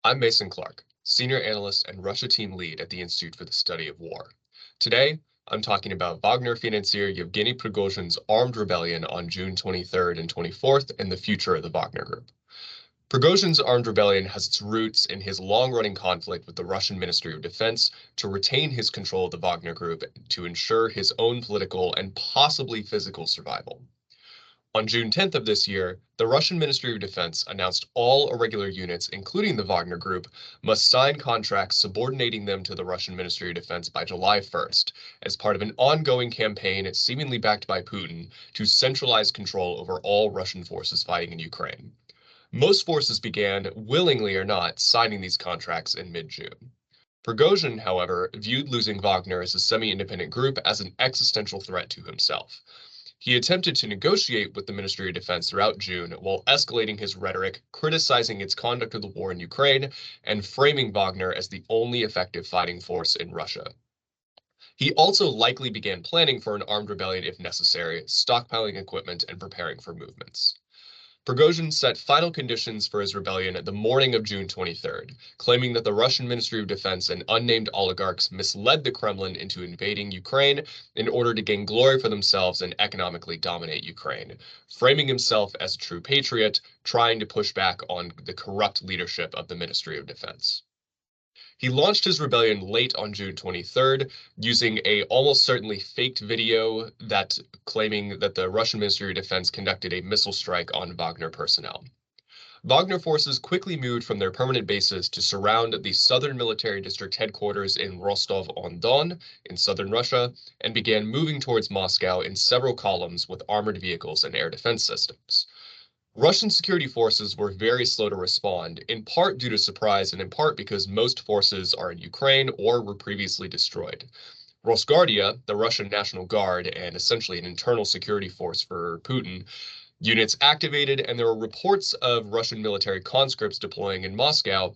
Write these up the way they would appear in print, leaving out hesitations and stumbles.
I'm Mason Clark, Senior Analyst and Russia Team Lead at the Institute for the Study of War. Today, I'm talking about Wagner financier Yevgeny Prigozhin's armed rebellion on June 23rd and 24th and the future of the Wagner Group. Prigozhin's armed rebellion has its roots in his long-running conflict with the Russian Ministry of Defense to retain his control of the Wagner Group to ensure his own political and possibly physical survival. On June 10th of this year, the Russian Ministry of Defense announced all irregular units, including the Wagner Group, must sign contracts subordinating them to the Russian Ministry of Defense by July 1st, as part of an ongoing campaign seemingly backed by Putin to centralize control over all Russian forces fighting in Ukraine. Most forces began, willingly or not, signing these contracts in mid-June. Prigozhin, however, viewed losing Wagner as a semi-independent group as an existential threat to himself. He attempted to negotiate with the Ministry of Defense throughout June while escalating his rhetoric, criticizing its conduct of the war in Ukraine, and framing Wagner as the only effective fighting force in Russia. He also likely began planning for an armed rebellion if necessary, stockpiling equipment and preparing for movements. Prigozhin set final conditions for his rebellion the morning of June 23rd, claiming that the Russian Ministry of Defense and unnamed oligarchs misled the Kremlin into invading Ukraine in order to gain glory for themselves and economically dominate Ukraine, framing himself as a true patriot, trying to push back on the corrupt leadership of the Ministry of Defense. He launched his rebellion late on June 23rd, using a almost certainly faked video that claiming that the Russian Ministry of Defense conducted a missile strike on Wagner personnel. Wagner forces quickly moved from their permanent bases to surround the Southern Military District headquarters in Rostov-on-Don in southern Russia and began moving towards Moscow in several columns with armored vehicles and air defense systems. Russian security forces were very slow to respond, in part due to surprise and in part because most forces are in Ukraine or were previously destroyed. Rosguardia, the Russian National Guard and essentially an internal security force for Putin, units activated, and there were reports of Russian military conscripts deploying in Moscow,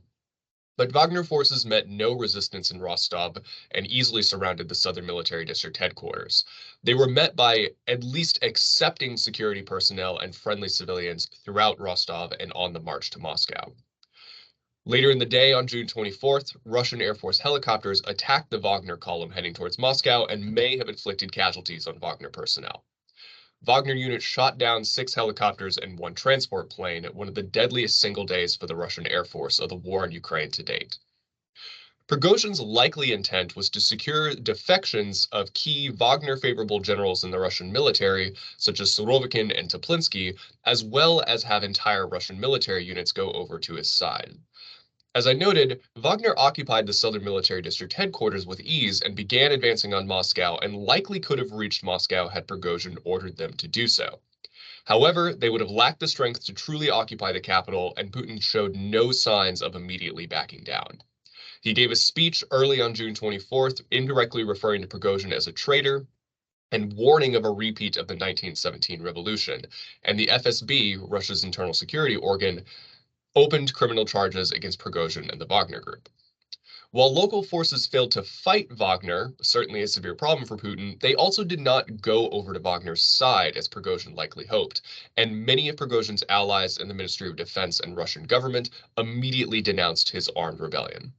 but Wagner forces met no resistance in Rostov and easily surrounded the Southern Military District headquarters. They were met by at least accepting security personnel and friendly civilians throughout Rostov and on the march to Moscow. Later in the day on June 24th, Russian Air Force helicopters attacked the Wagner column heading towards Moscow and may have inflicted casualties on Wagner personnel. Wagner units shot down 6 helicopters and 1 transport plane, one of the deadliest single days for the Russian Air Force of the war in Ukraine to date. Prigozhin's likely intent was to secure defections of key Wagner-favorable generals in the Russian military, such as Surovikin and Teplinsky, as well as have entire Russian military units go over to his side. As I noted, Wagner occupied the Southern Military District headquarters with ease and began advancing on Moscow and likely could have reached Moscow had Prigozhin ordered them to do so. However, they would have lacked the strength to truly occupy the capital, and Putin showed no signs of immediately backing down. He gave a speech early on June 24th, indirectly referring to Prigozhin as a traitor and warning of a repeat of the 1917 revolution, and the FSB, Russia's internal security organ, opened criminal charges against Prigozhin and the Wagner Group. While local forces failed to fight Wagner, certainly a severe problem for Putin, they also did not go over to Wagner's side as Prigozhin likely hoped, and many of Prigozhin's allies in the Ministry of Defense and Russian government immediately denounced his armed rebellion.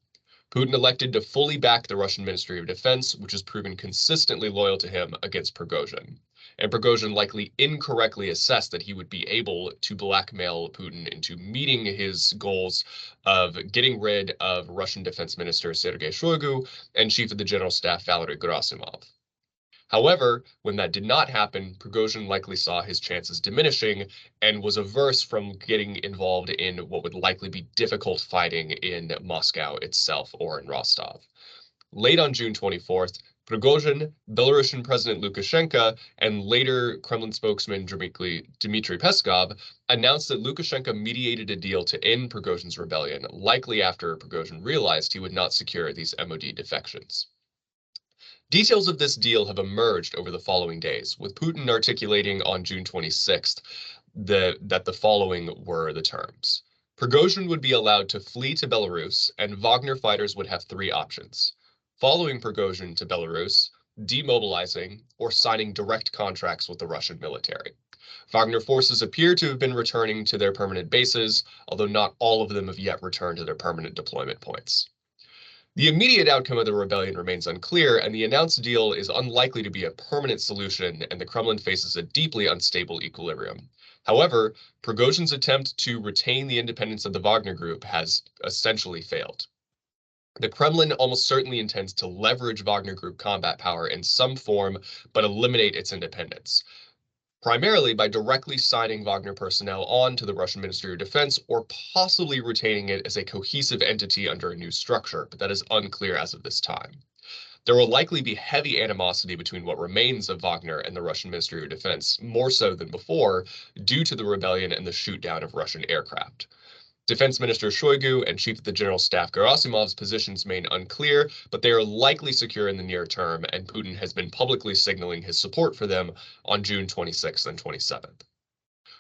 Putin elected to fully back the Russian Ministry of Defense, which has proven consistently loyal to him against Prigozhin. And Prigozhin likely incorrectly assessed that he would be able to blackmail Putin into meeting his goals of getting rid of Russian Defense Minister Sergei Shoigu and Chief of the General Staff Valery Gerasimov. However, when that did not happen, Prigozhin likely saw his chances diminishing and was averse from getting involved in what would likely be difficult fighting in Moscow itself or in Rostov. Late on June 24th, Prigozhin, Belarusian President Lukashenko, and later Kremlin spokesman Dmitry Peskov announced that Lukashenko mediated a deal to end Prigozhin's rebellion, likely after Prigozhin realized he would not secure these MOD defections. Details of this deal have emerged over the following days, with Putin articulating on June 26th that the following were the terms. Prigozhin would be allowed to flee to Belarus, and Wagner fighters would have 3 options: following Prigozhin to Belarus, demobilizing, or signing direct contracts with the Russian military. Wagner forces appear to have been returning to their permanent bases, although not all of them have yet returned to their permanent deployment points. The immediate outcome of the rebellion remains unclear, and the announced deal is unlikely to be a permanent solution, and the Kremlin faces a deeply unstable equilibrium. However, Prigozhin's attempt to retain the independence of the Wagner Group has essentially failed. The Kremlin almost certainly intends to leverage Wagner Group combat power in some form, but eliminate its independence, primarily by directly signing Wagner personnel on to the Russian Ministry of Defense or possibly retaining it as a cohesive entity under a new structure, but that is unclear as of this time. There will likely be heavy animosity between what remains of Wagner and the Russian Ministry of Defense, more so than before, due to the rebellion and the shoot down of Russian aircraft. Defense Minister Shoigu and Chief of the General Staff Gerasimov's positions remain unclear, but they are likely secure in the near term, and Putin has been publicly signaling his support for them on June 26th and 27th.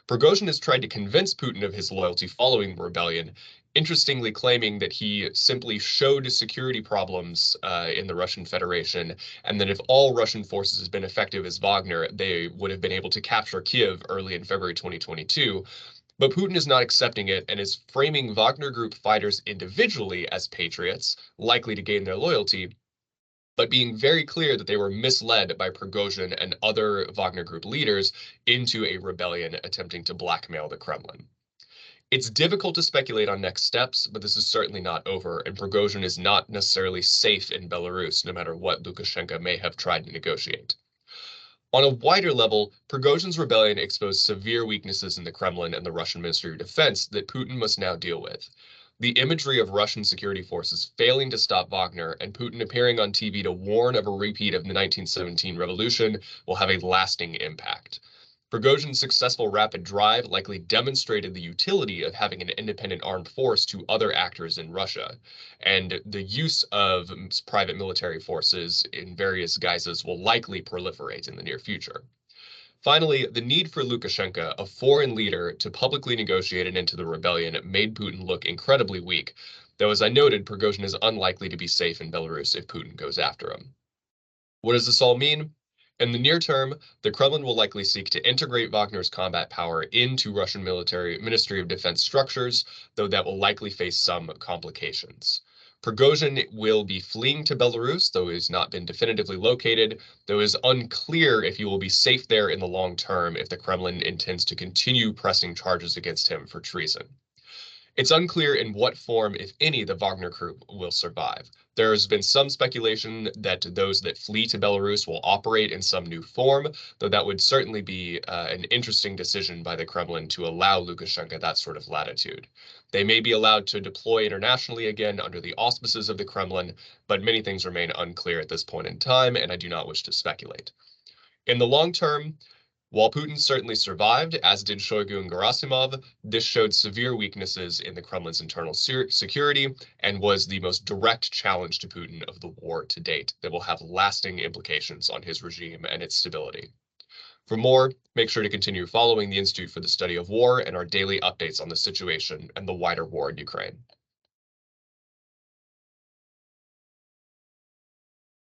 Prigozhin has tried to convince Putin of his loyalty following the rebellion, interestingly claiming that he simply showed security problems in the Russian Federation, and that if all Russian forces had been effective as Wagner, they would have been able to capture Kiev early in February 2022. But Putin is not accepting it and is framing Wagner Group fighters individually as patriots, likely to gain their loyalty, but being very clear that they were misled by Prigozhin and other Wagner Group leaders into a rebellion attempting to blackmail the Kremlin. It's difficult to speculate on next steps, but this is certainly not over, and Prigozhin is not necessarily safe in Belarus, no matter what Lukashenko may have tried to negotiate. On a wider level, Prigozhin's rebellion exposed severe weaknesses in the Kremlin and the Russian Ministry of Defense that Putin must now deal with. The imagery of Russian security forces failing to stop Wagner and Putin appearing on TV to warn of a repeat of the 1917 revolution will have a lasting impact. Prigozhin's successful rapid drive likely demonstrated the utility of having an independent armed force to other actors in Russia, and the use of private military forces in various guises will likely proliferate in the near future. Finally, the need for Lukashenko, a foreign leader, to publicly negotiate an end to the rebellion made Putin look incredibly weak, though as I noted, Prigozhin is unlikely to be safe in Belarus if Putin goes after him. What does this all mean? In the near term, the Kremlin will likely seek to integrate Wagner's combat power into Russian Ministry of Defense structures, though that will likely face some complications. Prigozhin will be fleeing to Belarus, though he has not been definitively located, though it is unclear if he will be safe there in the long term if the Kremlin intends to continue pressing charges against him for treason. It's unclear in what form, if any, the Wagner Group will survive. There has been some speculation that those that flee to Belarus will operate in some new form, though that would certainly be an interesting decision by the Kremlin to allow Lukashenko that sort of latitude. They may be allowed to deploy internationally again under the auspices of the Kremlin, but many things remain unclear at this point in time, and I do not wish to speculate. In the long term, while Putin certainly survived, as did Shoigu and Gerasimov, this showed severe weaknesses in the Kremlin's internal security and was the most direct challenge to Putin of the war to date that will have lasting implications on his regime and its stability. For more, make sure to continue following the Institute for the Study of War and our daily updates on the situation and the wider war in Ukraine.